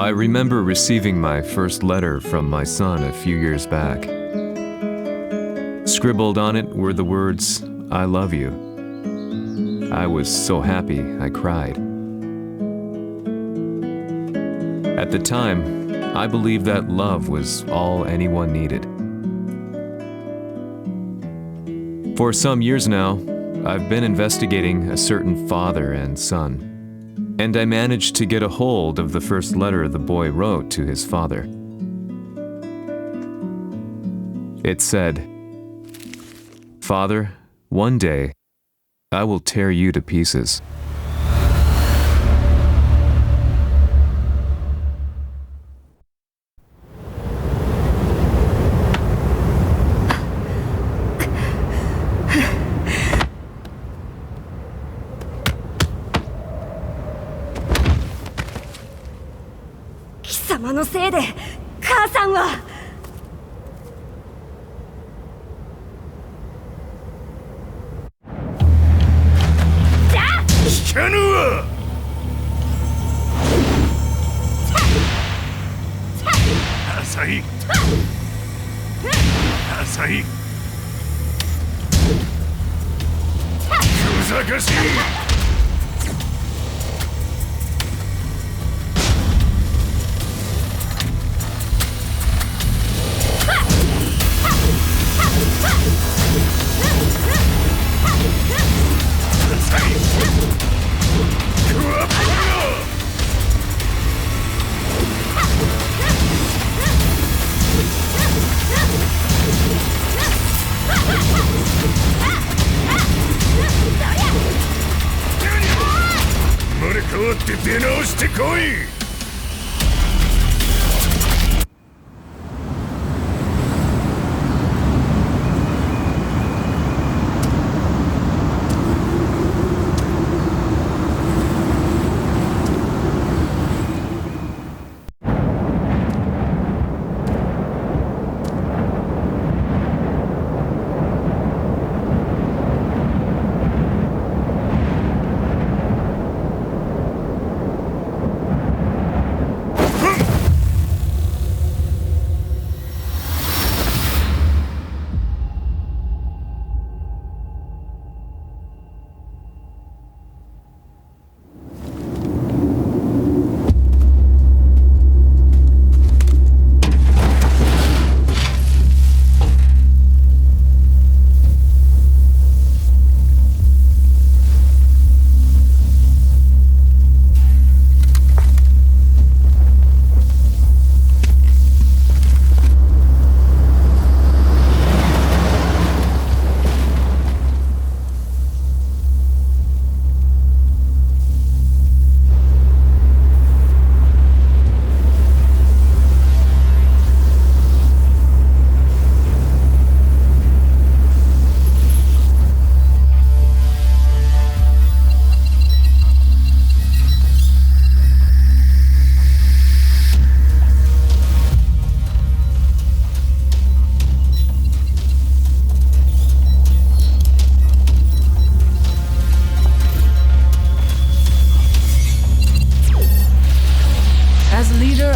I remember receiving my first letter from my son a few years back. Scribbled on it were the words, "I love you." I was so happy I cried. At the time, I believed that love was all anyone needed. For some years now, I've been investigating a certain father and son, and I managed to get a hold of the first letter the boy wrote to his father. It said, "Father, one day, I will tear you to pieces." 貴様のせいで母さんは。 聞かぬわ。浅い。浅い。小賢しい。 生まれ変わって出直してこい。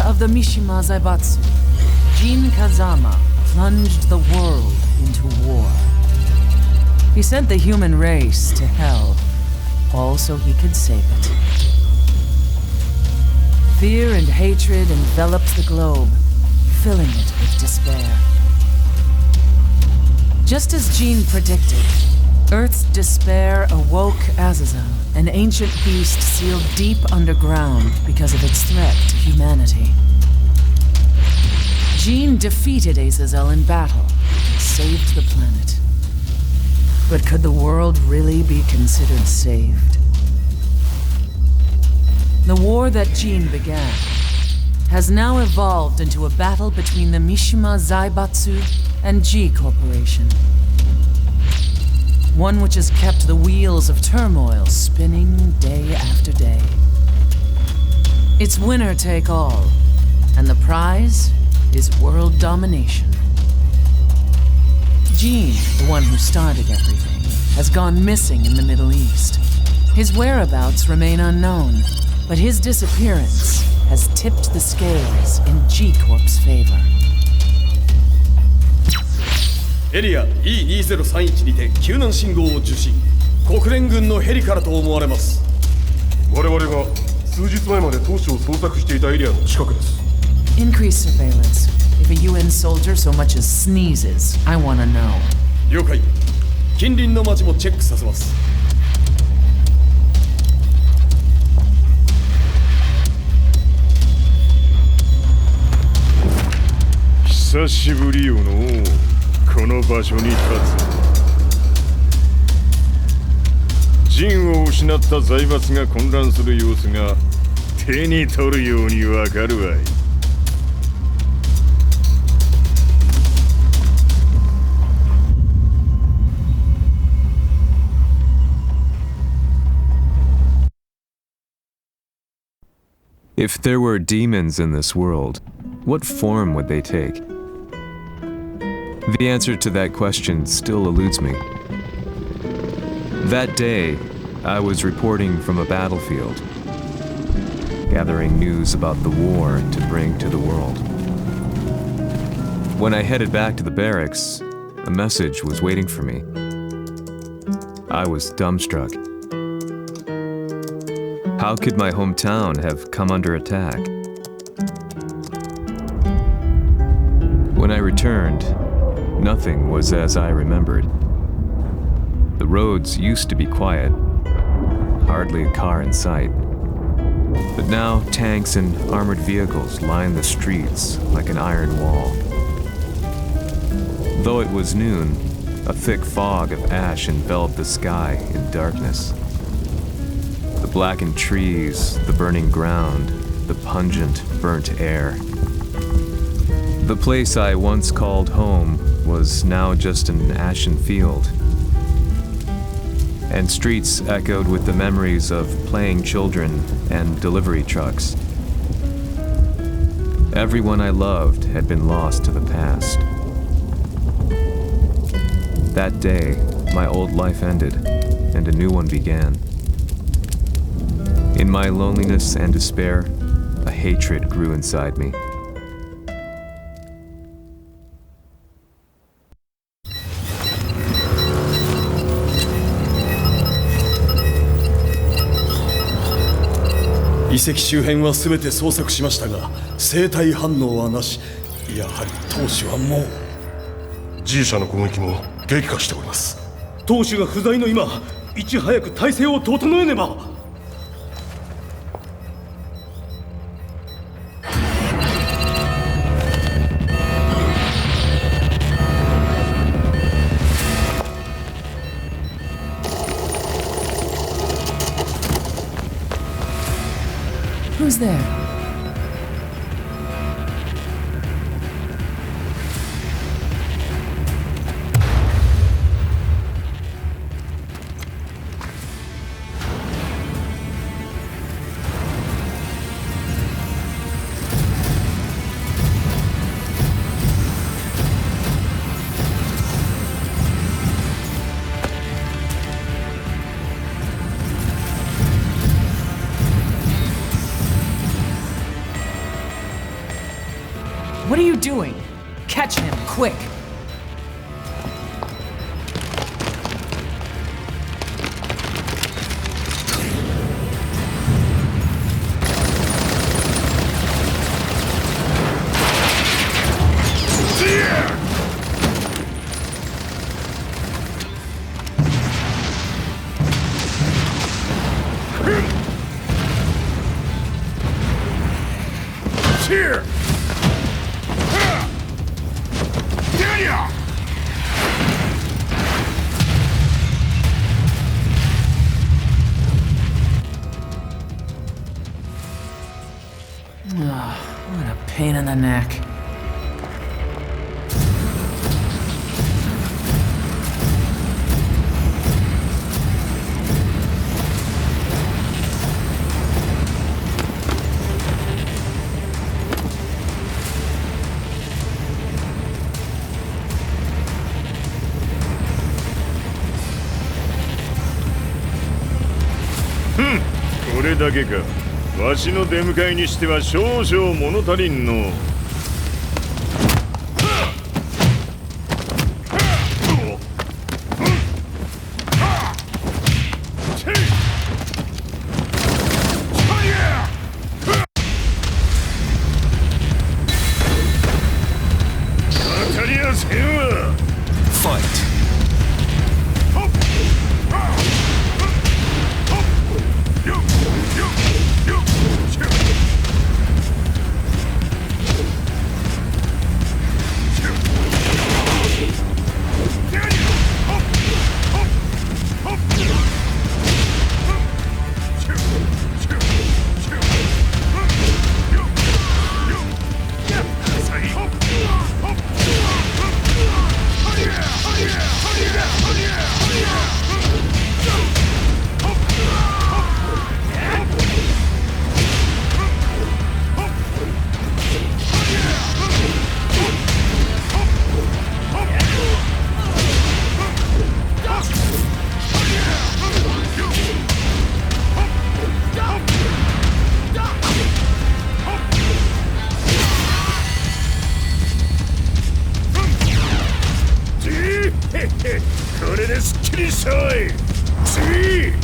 Of the Mishima Zaibatsu, Jin Kazama plunged the world into war. He sent the human race to hell, all so he could save it. Fear and hatred enveloped the globe, filling it with despair. Just as Jin predicted, Earth's despair awoke Azazel, an ancient beast sealed deep underground because of its threat to humanity. Jin defeated Azazel in battle and saved the planet. But could the world really be considered saved? The war that Jin began has now evolved into a battle between the Mishima Zaibatsu and G Corporation. One which has kept the wheels of turmoil spinning day after day. It's winner take all, and the prize is world domination. Jin, the one who started everything, has gone missing in the Middle East. His whereabouts remain unknown, but his disappearance has tipped the scales in G-Corp's favor. エリア E2031 にて救難信号を受信。国連軍のヘリからと思われます。我々が数日前まで当初を捜索していたエリアの近くです。 Increase surveillance. If a UN soldier so much as sneezes, I wanna know. 了解。近隣の町もチェックさせます。久しぶりよのこの場所に立つ。陣を失った財閥が混乱する様子が手に取るようにわかるわい。If there were demons in this world, what form would they take? The answer to that question still eludes me. That day, I was reporting from a battlefield, gathering news about the war to bring to the world. When I headed back to the barracks, a message was waiting for me. I was dumbstruck. How could my hometown have come under attack? When I returned, nothing was as I remembered. The roads used to be quiet, hardly a car in sight. But now tanks and armored vehicles line the streets like an iron wall. Though it was noon, a thick fog of ash enveloped the sky in darkness. The blackened trees, the burning ground, the pungent, burnt air. The place I once called home was now just an ashen field, and streets echoed with the memories of playing children and delivery trucks. Everyone I loved had been lost to the past. That day, my old life ended, and a new one began. In my loneliness and despair, a hatred grew inside me.遺跡周辺は全て捜索しましたが生体反応はなし。やはり当主はもう G 社の攻撃も激化しております。当主が不在の今いち早く体制を整えねば。Who's there? What are you doing? Catch him, quick! Here! What a pain in the neck. Hmm. これだけか。わしの出迎えにしては少々物足りんの。これですっきりしたい。次。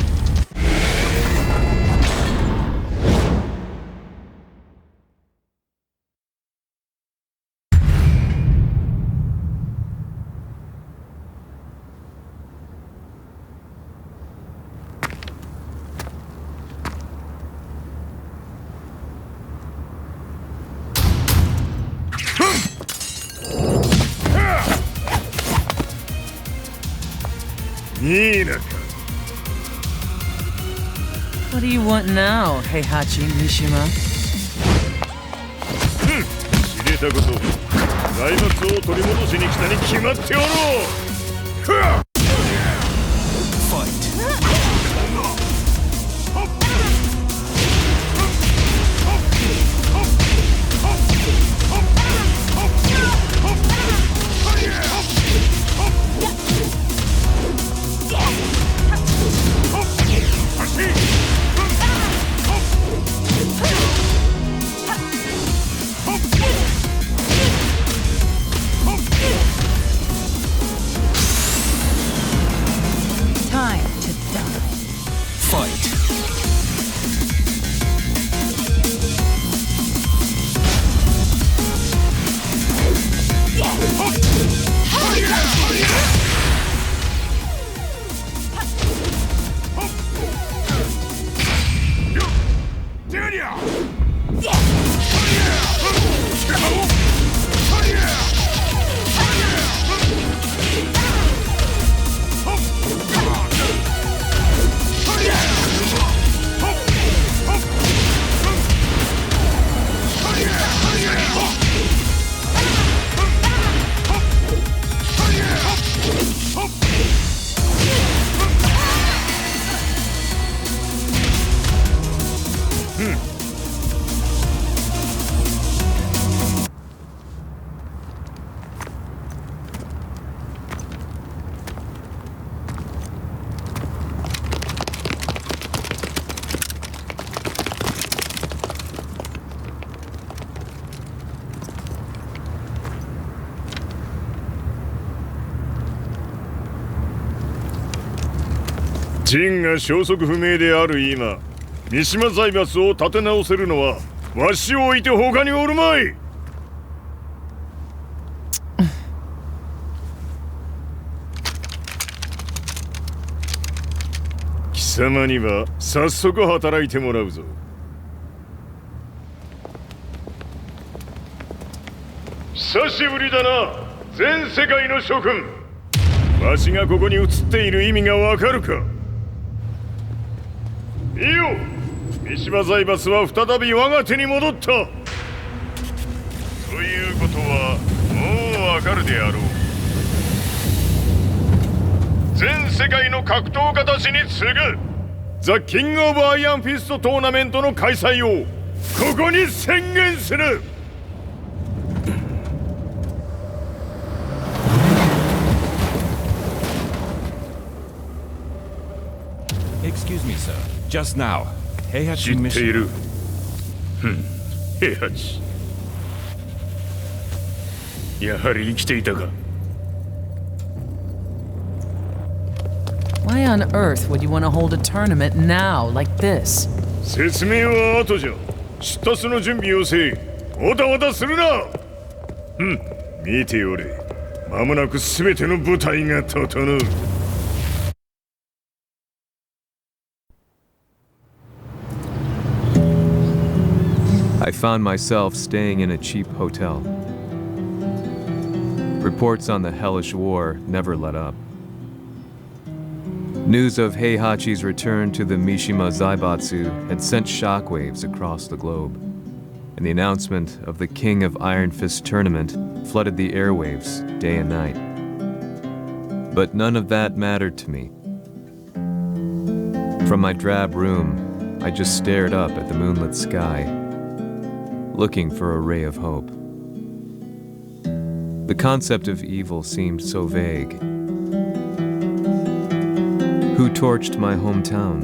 What do you want now, Heihachi Mishima? 知れたこと、財閥を取り戻しに来たに決まっておろう。陣が消息不明である今、三島財閥を立て直せるのはわしを置いて他におるまい。貴様には早速働いてもらうぞ。久しぶりだな、全世界の諸君。わしがここに映っている意味がわかるか。いいよ、三島財閥は再び我が手に戻った。ということはもうわかるであろう。全世界の格闘家たちに次ぐザ・キング・オブ・アイアンフィストトーナメントの開催をここに宣言する。Excuse me, sir. Just now, Heihachi 知っている。平八。やはり生きていたか。Why on earth would you want to hold a tournament now, like this? 説明は後じゃ。出立の準備をせい。おたおたするな。見ておれ。間もなく全ての部隊が整う。I found myself staying in a cheap hotel. Reports on the hellish war never let up. News of Heihachi's return to the Mishima Zaibatsu had sent shockwaves across the globe, and the announcement of the King of Iron Fist tournament flooded the airwaves day and night. But none of that mattered to me. From my drab room, I just stared up at the moonlit sky, looking for a ray of hope. The concept of evil seemed so vague. Who torched my hometown?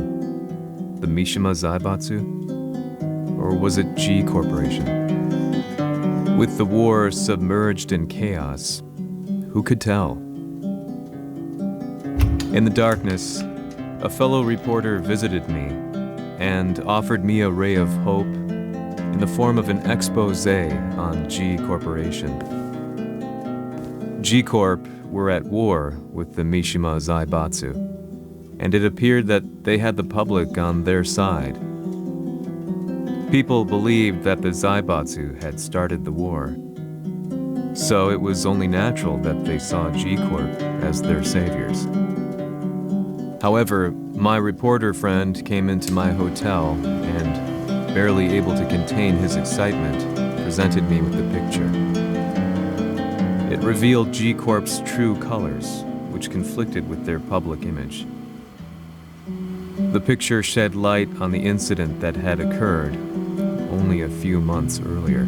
The Mishima Zaibatsu? Or was it G Corporation? With the war submerged in chaos, who could tell? In the darkness, a fellow reporter visited me and offered me a ray of hope in the form of an expose on G Corporation. G Corp were at war with the Mishima Zaibatsu, and it appeared that they had the public on their side. People believed that the Zaibatsu had started the war, so it was only natural that they saw G Corp as their saviors. However, my reporter friend came into my hotel and, barely able to contain his excitement, presented me with the picture. It revealed G Corp's true colors, which conflicted with their public image. The picture shed light on the incident that had occurred only a few months earlier.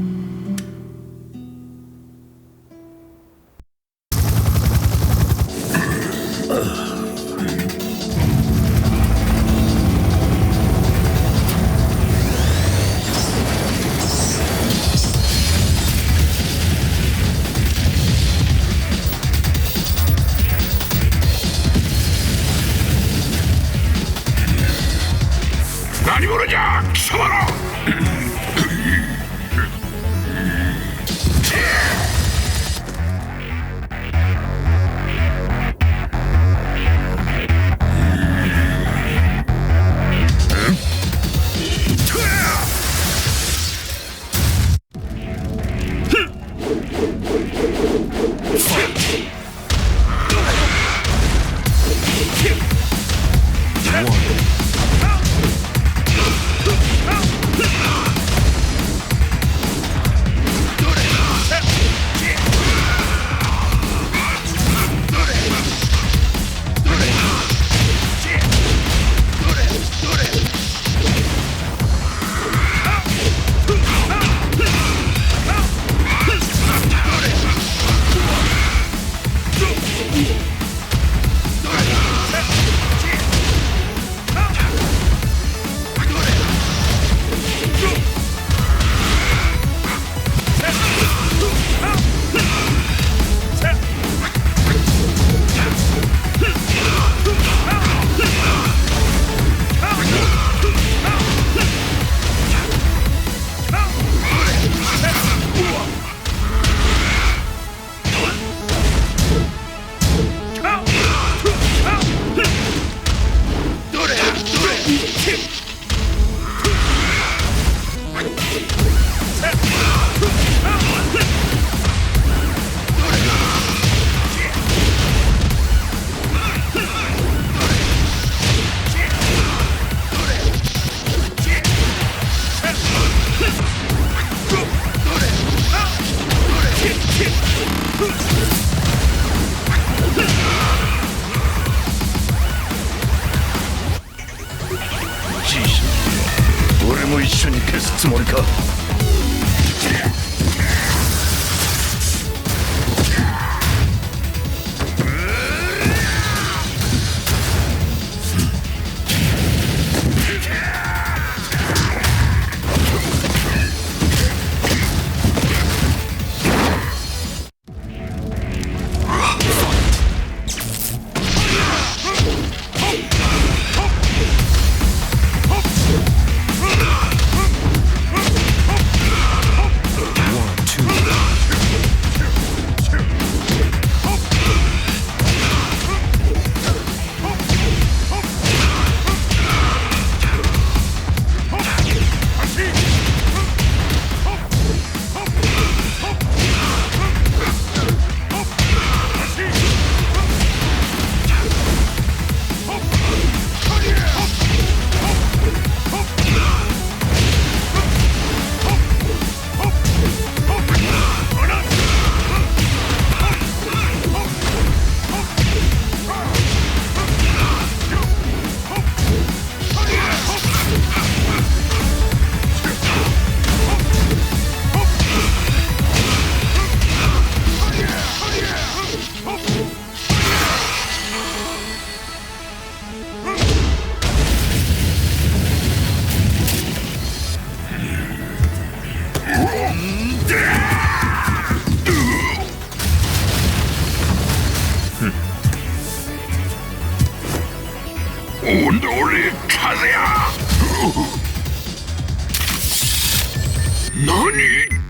何？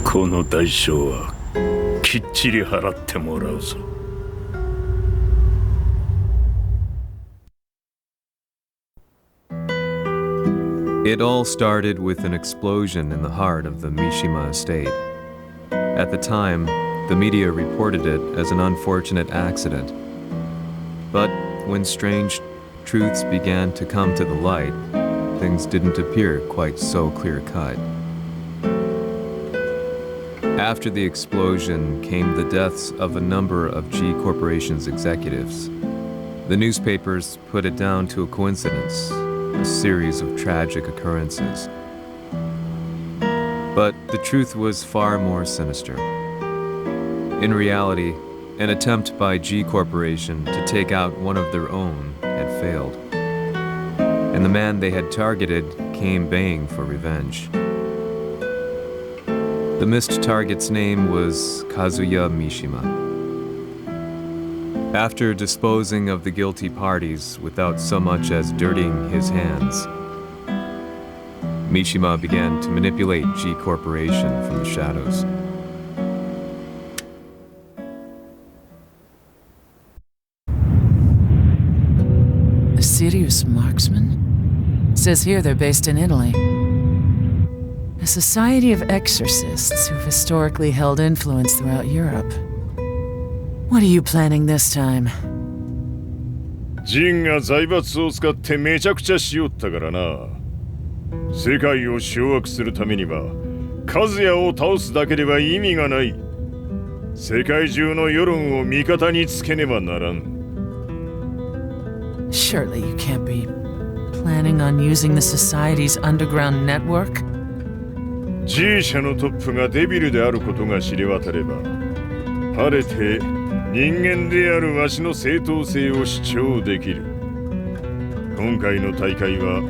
この代償はきっちり払ってもらうぞ。It all started with an explosion in the heart of the Mishima estate. At the time, the media reported it as an unfortunate accident. But when strange truths began to come to the light, things didn't appear quite so clear-cut. After the explosion came the deaths of a number of G Corporation's executives. The newspapers put it down to a coincidence, a series of tragic occurrences. But the truth was far more sinister. In reality, an attempt by G Corporation to take out one of their own had failed, and the man they had targeted came baying for revenge. The missed target's name was Kazuya Mishima. After disposing of the guilty parties without so much as dirtying his hands, Mishima began to manipulate G Corporation from the shadows. A serious marksman? It says here they're based in Italy. A society of exorcists who've historically held influence throughout Europe. What are you planning this time? ジンが財閥を使ってめちゃくちゃしよったからな。世界を掌握するためにはカズヤを倒すだけでは意味がない。世界中の世論を味方につけねばならん。Surely you can't be planning on using the society's underground network? G 社のトップがデビルであることが知れ渡れば、晴れて人間であるわしの正当性を主張できる。今回の大会は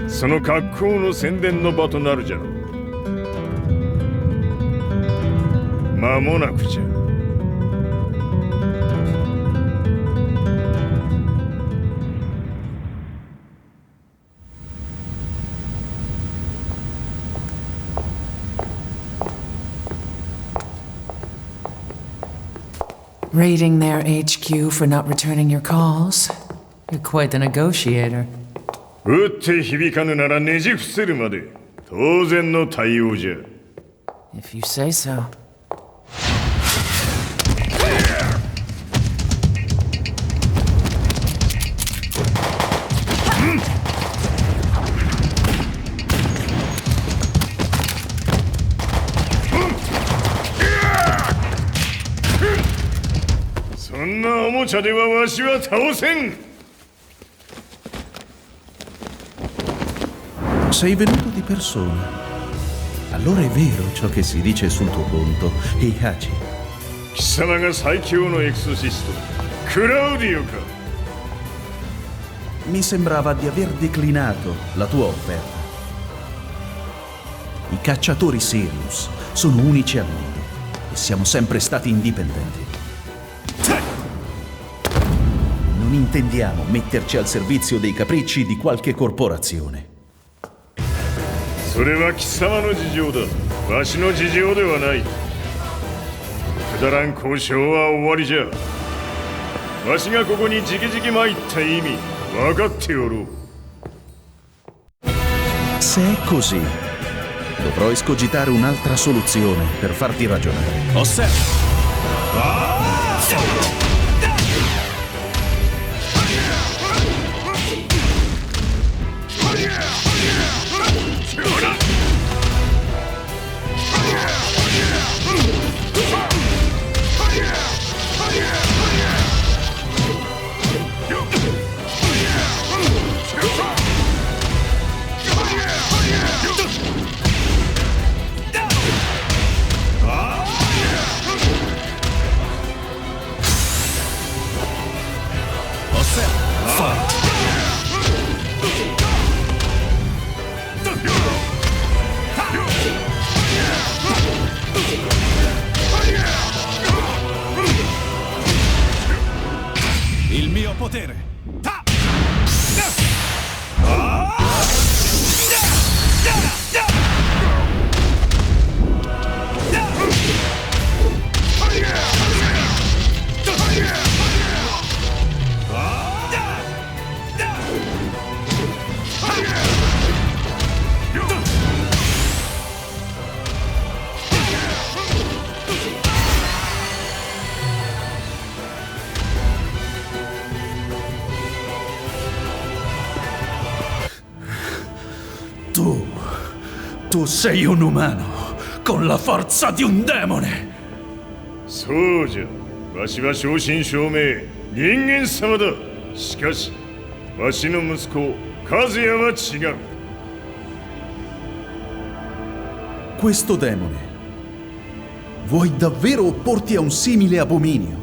その格好の宣伝の場となるじゃろう。間もなくじゃ。Raiding their HQ for not returning your calls? You're quite the negotiator. 撃って響かぬならねじ伏せるまで当然の対応じゃ。If you say so. Sei venuto di persona. Allora è vero ciò che si dice sul tuo conto, Heihachi. 貴様が最強のエクソシスト、クラウディオか。Mi sembrava di aver declinato la tua offerta. I cacciatori Sirius sono unici al mondo e siamo sempre stati indipendenti. Non intendiamo metterci al servizio dei capricci di qualche corporazione. それは貴様の事情だ。わしの事情ではない。くだらん交渉は終わりじゃ。わしがここに直々参った意味分かっておろう。Se è così, dovrò escogitare un'altra soluzione per farti ragionare. Osserva! potere! Ta! Tu sei un umano, con la forza di un demone! そうじゃ、わしは正真正銘人間様だ。しかしわしの息子和也は違う。 Questo demone, vuoi davvero opporti a un simile abominio?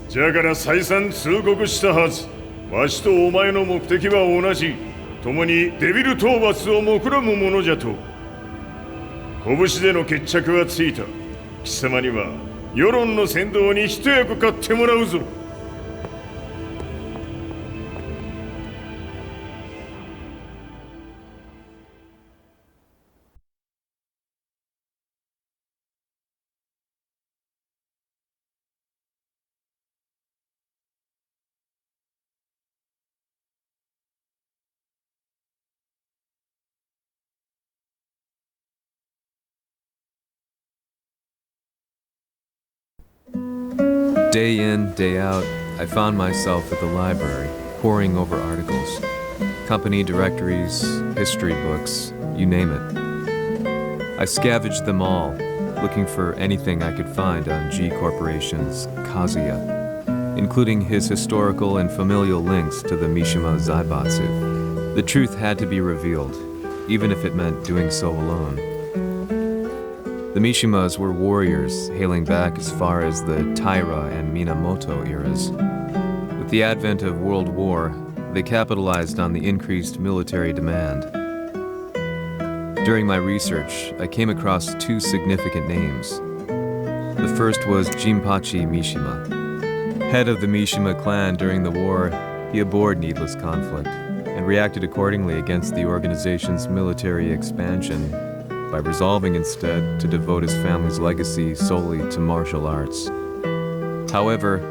じゃから再三通告したはず。わしとお前の目的は同じ。共にデビル討伐を目論むものじゃと。拳での決着はついた。貴様には世論の先導に一役買ってもらうぞ。 Day in, day out, I found myself at the library, poring over articles, company directories, history books, you name it. I scavenged them all, looking for anything I could find on G Corporation's Kazuya, including his historical and familial links to the Mishima Zaibatsu. The truth had to be revealed, even if it meant doing so alone. The Mishimas were warriors hailing back as far as the Taira and Minamoto eras. With the advent of World War, they capitalized on the increased military demand. During my research, I came across two significant names. The first was Jinpachi Mishima. Head of the Mishima clan during the war, he abhorred needless conflict and reacted accordingly against the organization's military expansion by resolving instead to devote his family's legacy solely to martial arts. However,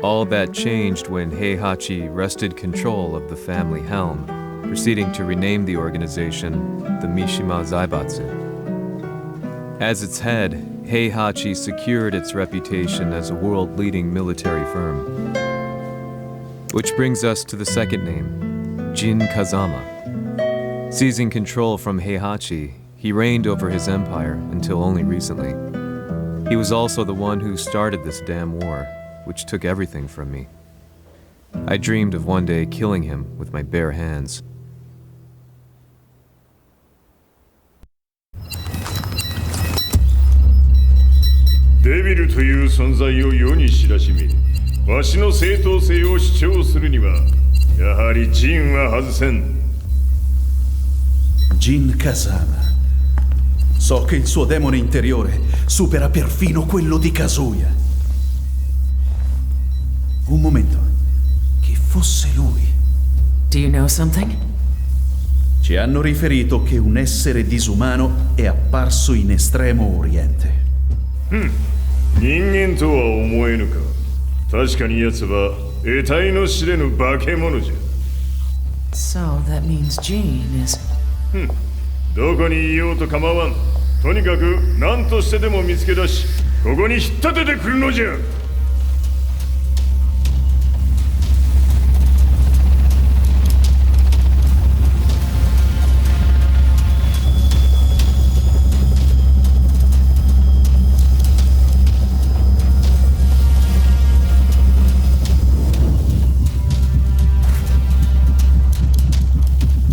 all that changed when Heihachi wrested control of the family helm, proceeding to rename the organization the Mishima Zaibatsu. As its head, Heihachi secured its reputation as a world-leading military firm. Which brings us to the second name, Jin Kazama. Seizing control from Heihachi, he reigned over his empire until only recently. He was also the one who started this damn war, which took everything from me. I dreamed of one day killing him with my bare hands. デビルという存在を世に知らしめ、わしの正当性を主張するには、やはりジンは外せん。 Jin Kazama. So che il suo demone interiore supera perfino quello di Kazuya. Un momento. Chi fosse lui? Do you know something? Ci hanno riferito che un essere disumano è apparso in Estremo Oriente. 人間とは思えぬか。確かに奴は得体の知れぬ化け物じゃ。 So that means Jean is... どこにいようと構わん。とにかく何としてでも見つけ出し、ここに引っ立ててくるのじゃ。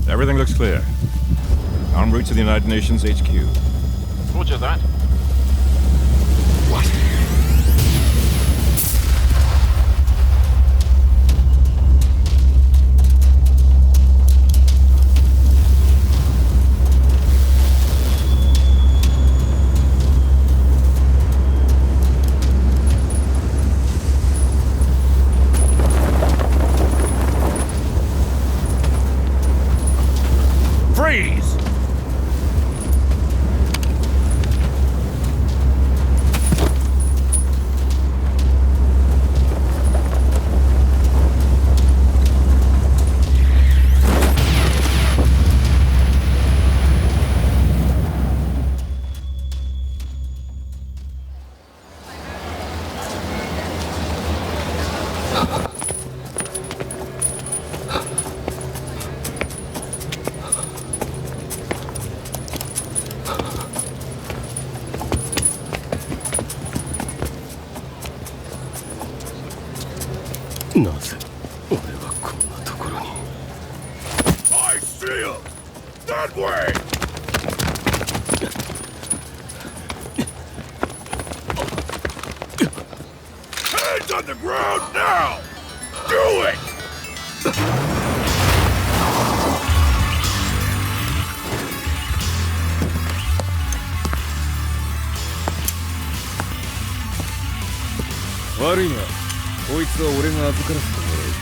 Everything looks clear. En route to the United Nations HQ. Roger that. What? なぜ俺はこんなところに。 I see him! That way! Hands on the ground now! Do it! Worry not. こいつは俺が預からせてもらう。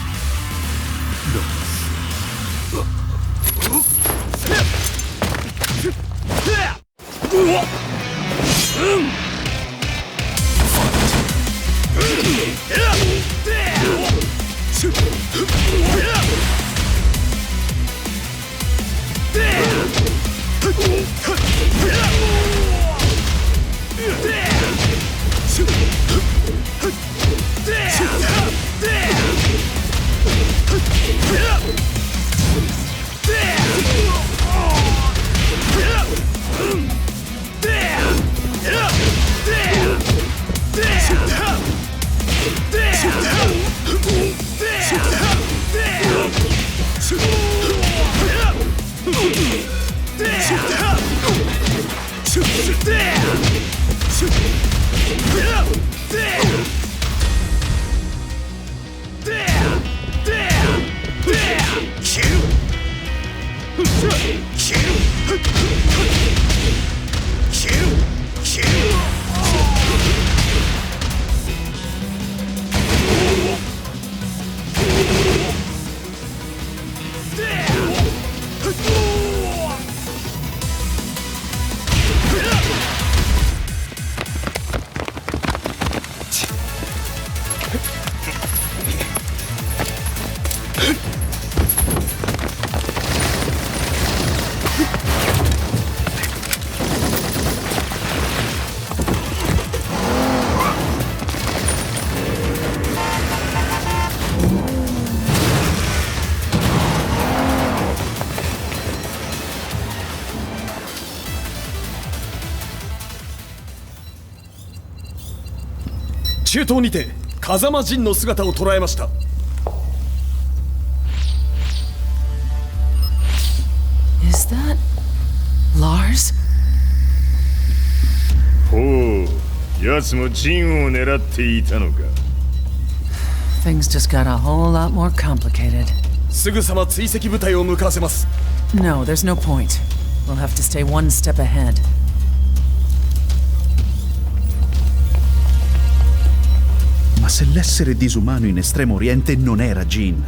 中東にて風間陣の姿を捉えました。Is that Lars? ほう、奴も陣を狙っていたのか。 Things just got a whole lot more complicated. すぐさま追跡部隊を向かわせます。 No, there's no point. We'll have to stay one step ahead. Ma se l'essere disumano in Estremo Oriente non era Jin,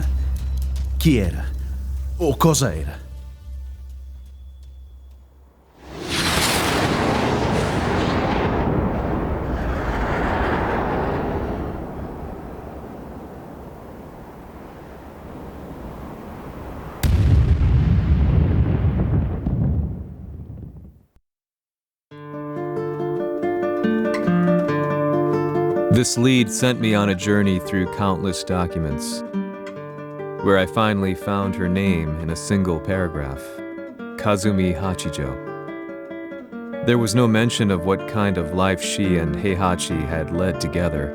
chi era? O cosa era? This lead sent me on a journey through countless documents, where I finally found her name in a single paragraph, Kazumi Hachijo. There was no mention of what kind of life she and Heihachi had led together,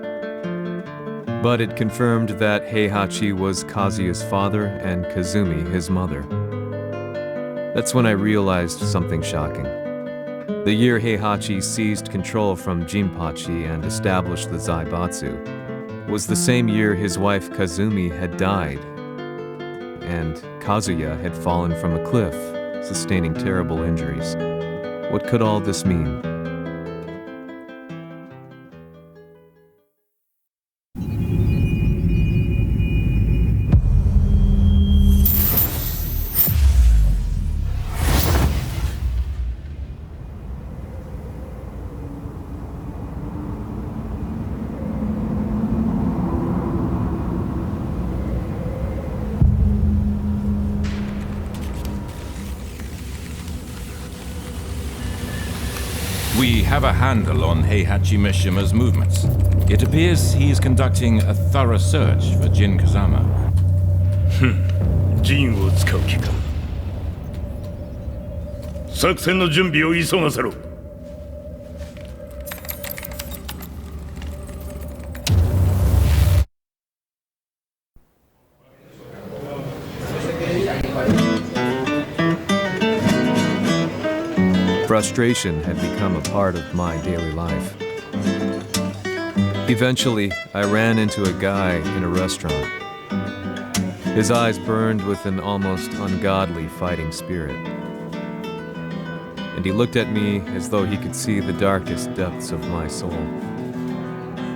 but it confirmed that Heihachi was Kazuya's father and Kazumi his mother. That's when I realized something shocking. The year Heihachi seized control from Jinpachi and established the Zaibatsu was the same year his wife Kazumi had died, and Kazuya had fallen from a cliff, sustaining terrible injuries. What could all this mean? We have a handle on Heihachi Mishima's movements. It appears he is conducting a thorough search for Jin Kazama. 陣を使う気か。作戦の準備を急がせろ。frustration had become a part of my daily life. Eventually, I ran into a guy in a restaurant. His eyes burned with an almost ungodly fighting spirit. And he looked at me as though he could see the darkest depths of my soul.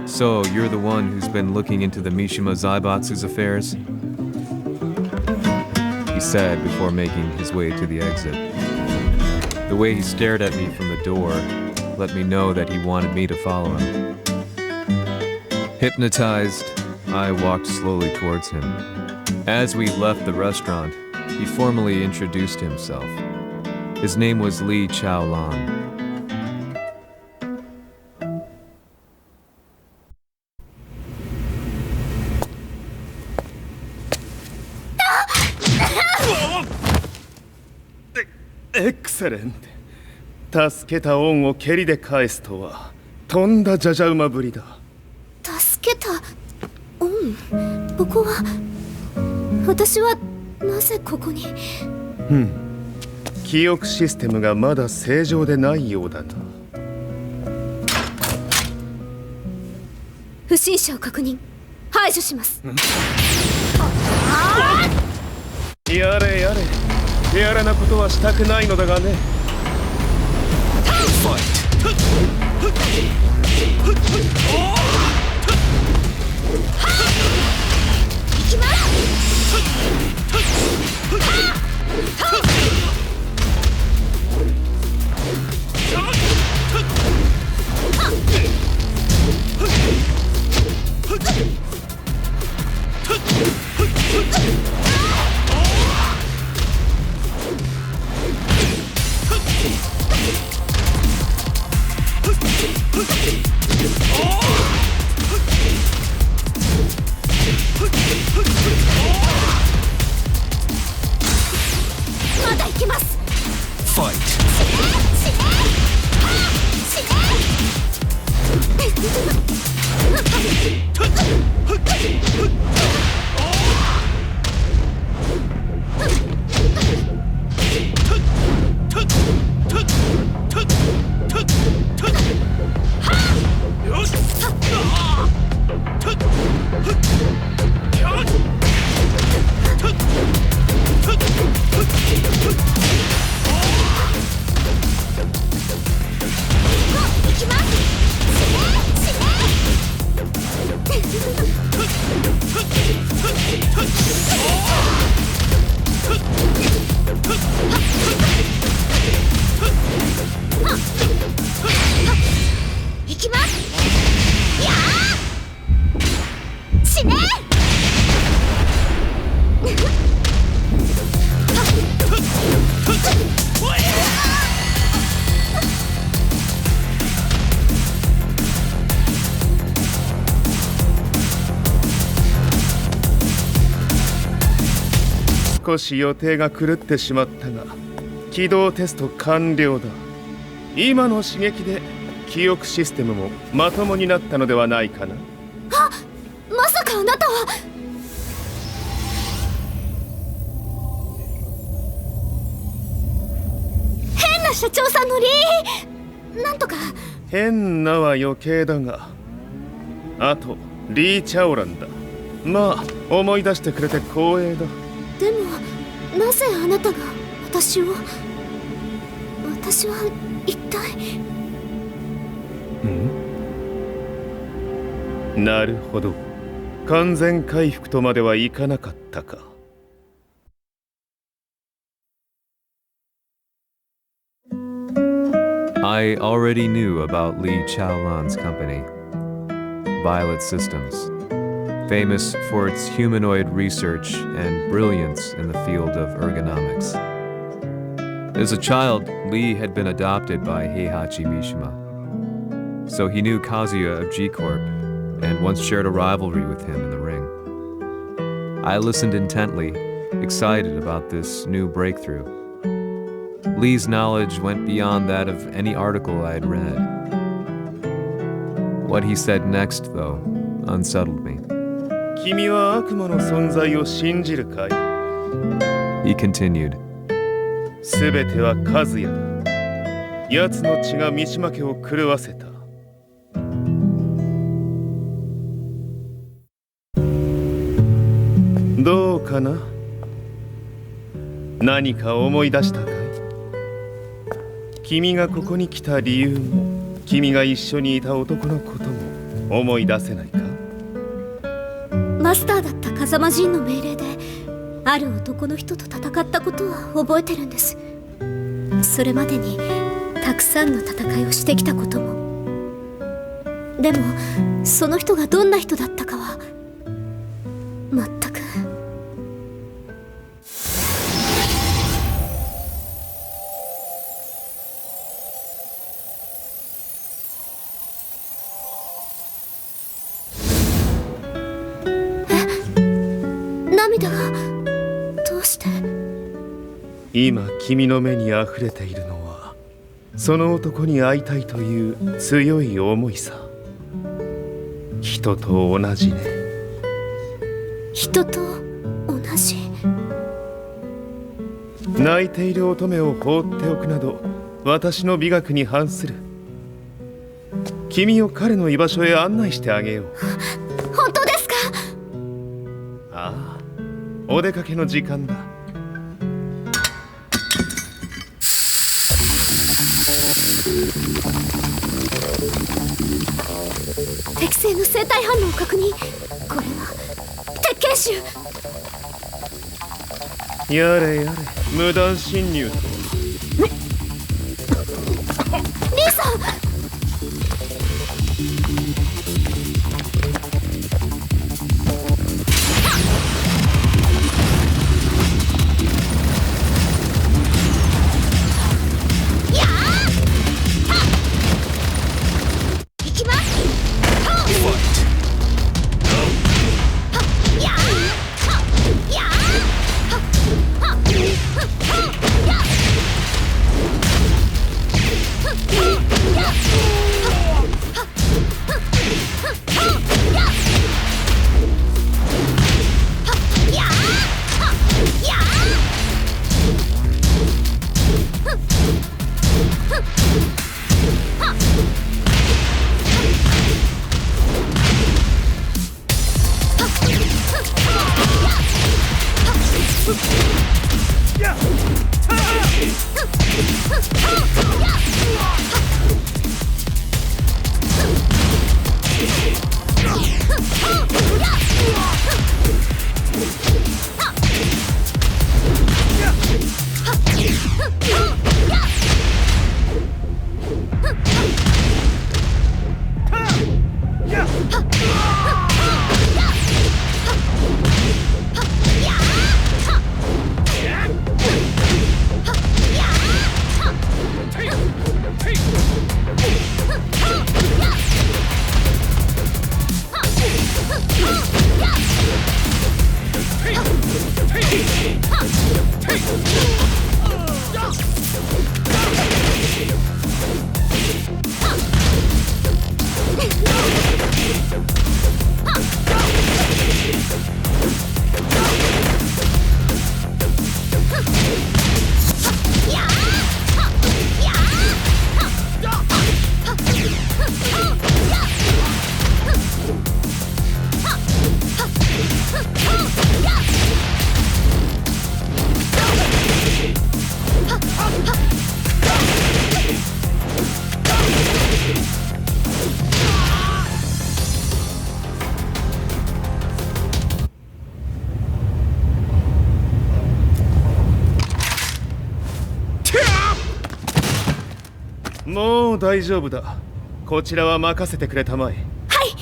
"So, you're the one who's been looking into the Mishima Zaibatsu's affairs?" he said before making his way to the exit. The way he stared at me from the door let me know that he wanted me to follow him. Hypnotized, I walked slowly towards him. As we left the restaurant, he formally introduced himself. His name was Lee Chaolan. Excellent. 助けた恩を蹴りで返すとはとんだじゃじゃ馬ぶりだ。助けた恩。ここは私はなぜここに。記憶システムがまだ正常でないようだな。不審者を確認。排除します。やれやれ。手荒なことはしたくないのだがね。まだ行きます。少し予定が狂ってしまったが起動テスト完了だ。今の刺激で記憶システムもまともになったのではないかな。あ、まさかあなたは。変な社長さんのリーなんとか。変なは余計だが、あとリー・チャオランだ。まあ思い出してくれて光栄だ。でもなぜあなたが私を。私は一体。なるほど。完全回復とまではいかなかったか。I already knew about Lee Chaolan's company, Violet Systems, famous for its humanoid research and brilliance in the field of ergonomics. As a child, Lee had been adopted by Heihachi Mishima, so he knew Kazuya of G-Corp and once shared a rivalry with him in the ring. I listened intently, excited about this new breakthrough. Lee's knowledge went beyond that of any article I had read. What he said next, though, unsettled me. 君は悪魔の存在を信じるかい? He continued. すべては和也だ。奴の血が三島家を狂わせた。どうかな？何か思い出したかい？君がここに来た理由も、君が一緒にいた男のことも思い出せないか？マスターだった風間陣の命令である男の人と戦ったことは覚えてるんです。それまでにたくさんの戦いをしてきたことも。でもその人がどんな人だったかは全く。涙がどうして？今君の目にあふれているのはその男に会いたいという強い思いさ。人と同じね。人と同じ？泣いている乙女を放っておくなど私の美学に反する。君を彼の居場所へ案内してあげよう。本当ですか？ああ、お出かけの時間だ。適正の生体反応を確認。これは鉄拳臭。やれやれ、無断侵入と。リーさん！もう大丈夫だ。こちらは任せてくれたまえ。はい。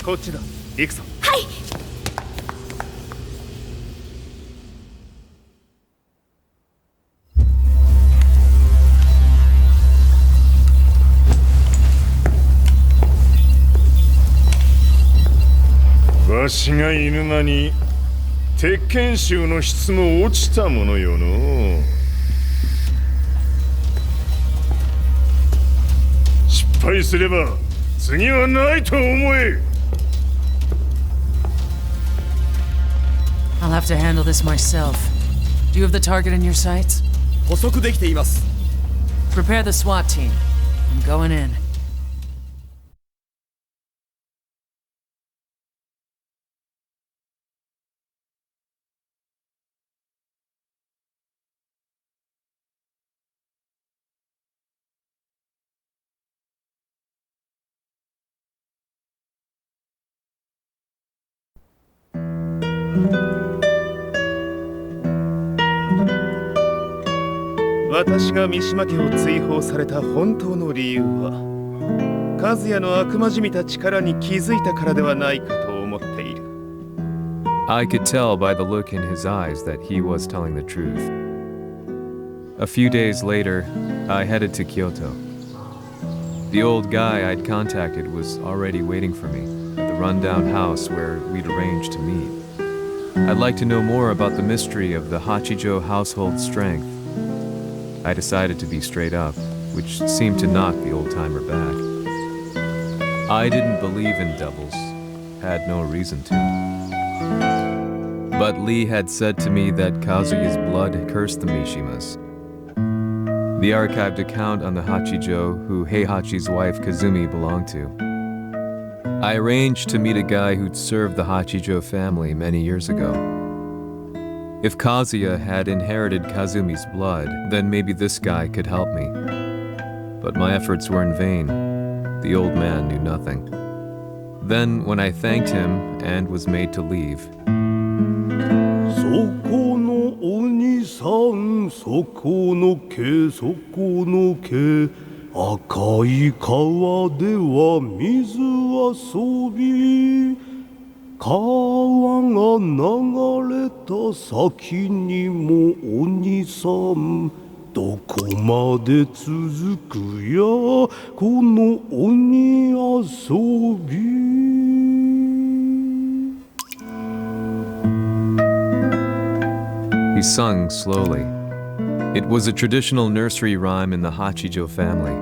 こっちだ。行くぞ。はい。わしが犬間に鉄拳衆の質も落ちたものよの。失敗すれば次はないと思え。I'll have to handle this myself. Do you have the target in your sights? 捕捉できています。 Prepare the SWAT team. I'm going in.「私が三島家を追放された本当の理由は和也の悪魔じみた力に気づいたからではないかと思っている。 I could tell by the look in his eyes that he was telling the truth. A few days later, I headed to Kyoto. The old guy I'd contacted was already waiting for me at the rundown house where we'd arranged to meet. I'd like to know more about the mystery of the Hachijo household strength. I decided to be straight up, which seemed to knock the old-timer back. I didn't believe in devils, had no reason to. But Lee had said to me that Kazuya's blood cursed the Mishimas. The archived account on the Hachijo who Heihachi's wife Kazumi belonged to. I arranged to meet a guy who'd served the Hachijo family many years ago. If Kazuya had inherited Kazumi's blood, then maybe this guy could help me. But my efforts were in vain. The old man knew nothing. Then, when I thanked him and was made to leave, そこの鬼さん、そこの毛、そこの毛、赤い川では水遊び、川が流れた先にも鬼さん、どこまで続くやこの鬼遊び。he sung slowly. It was a traditional nursery rhyme in the Hachijo family.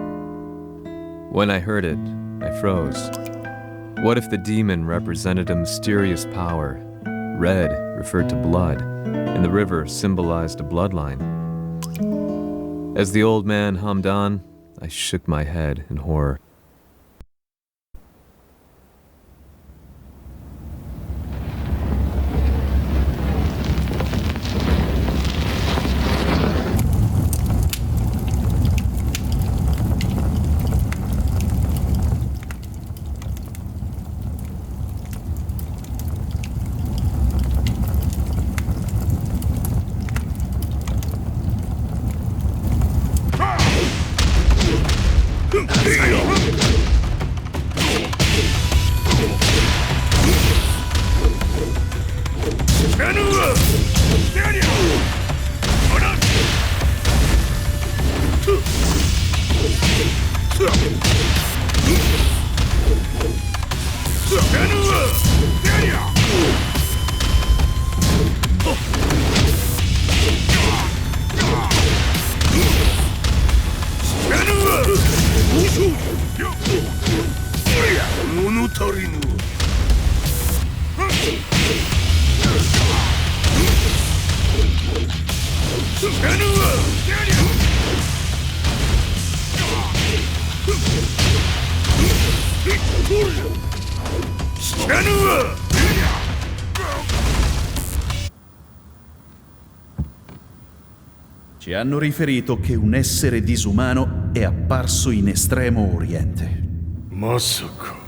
When I heard it, I froze. What if the demon represented a mysterious power? Red referred to blood, and the river symbolized a bloodline. As the old man hummed on, I shook my head in horror. Ci hanno riferito che un essere disumano è apparso in Estremo Oriente. Masaka.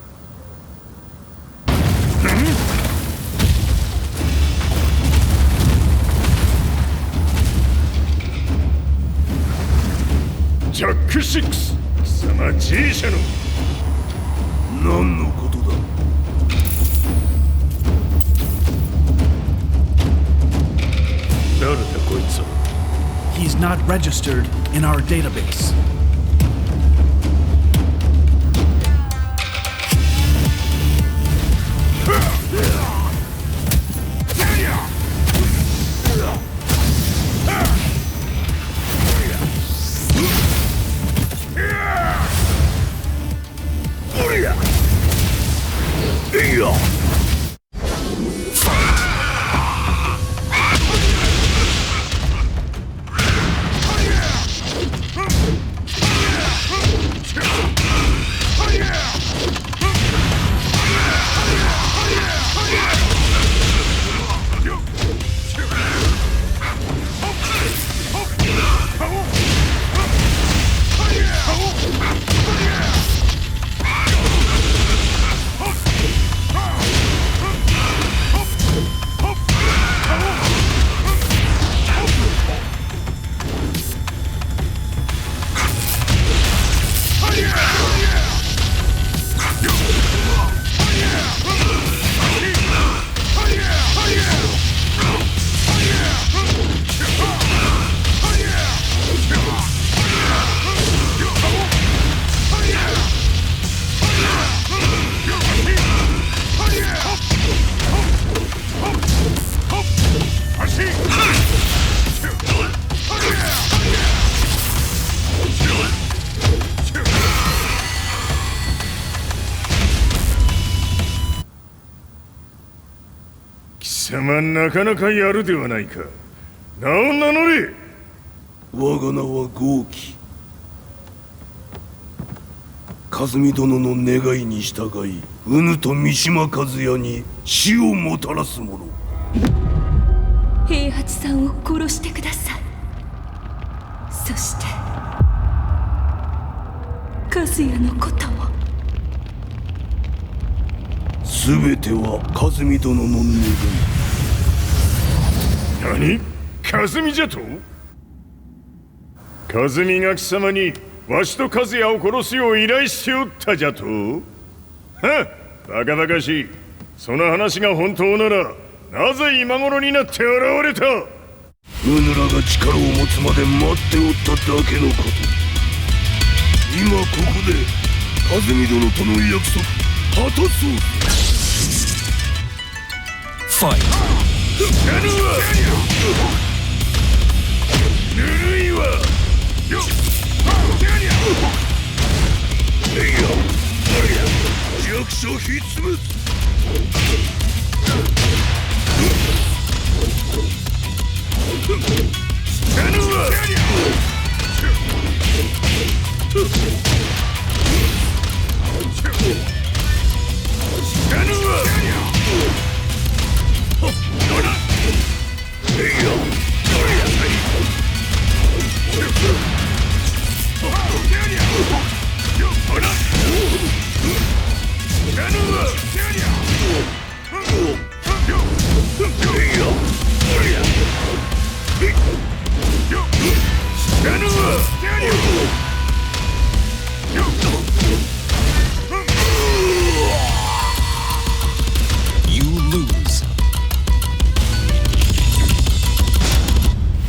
ジャック6、貴様 G 社の何のことだ。誰だこいつは。 He's not registered in our database.貴様なかなかやるではないか。名を名乗れ。我が名は豪輝。和美殿の願いに従い、うぬと三島和也に死をもたらす者。平八さんを殺してください。そして和也のことも。全ては和美殿の願い。何？和美じゃと？和美が貴様にわしと和也を殺すよう依頼しておったじゃと？はっ、バカバカしい。その話が本当ならなぜ今頃になって現れた？うぬらが力を持つまで待っておっただけのこと。今ここで和美殿との約束果たそう。ファイト。ぬるいわ。弱者ひっつぶす。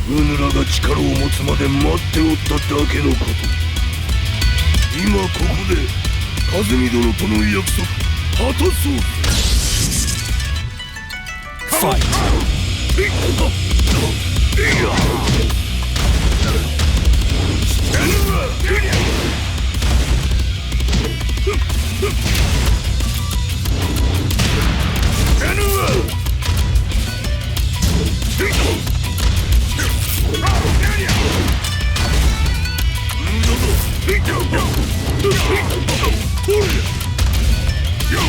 うぬらが力を持つまで待っておっただけのこと。今ここで和美殿との約束果たそう。ファイト。Yo!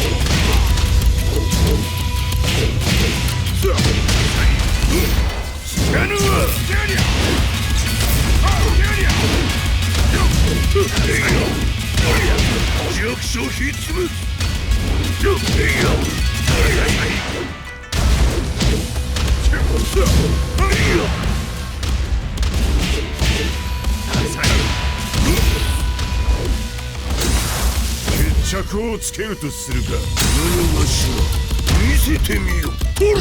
をつけるとするか。無のわしは見せてみよ。ほら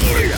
おりゃ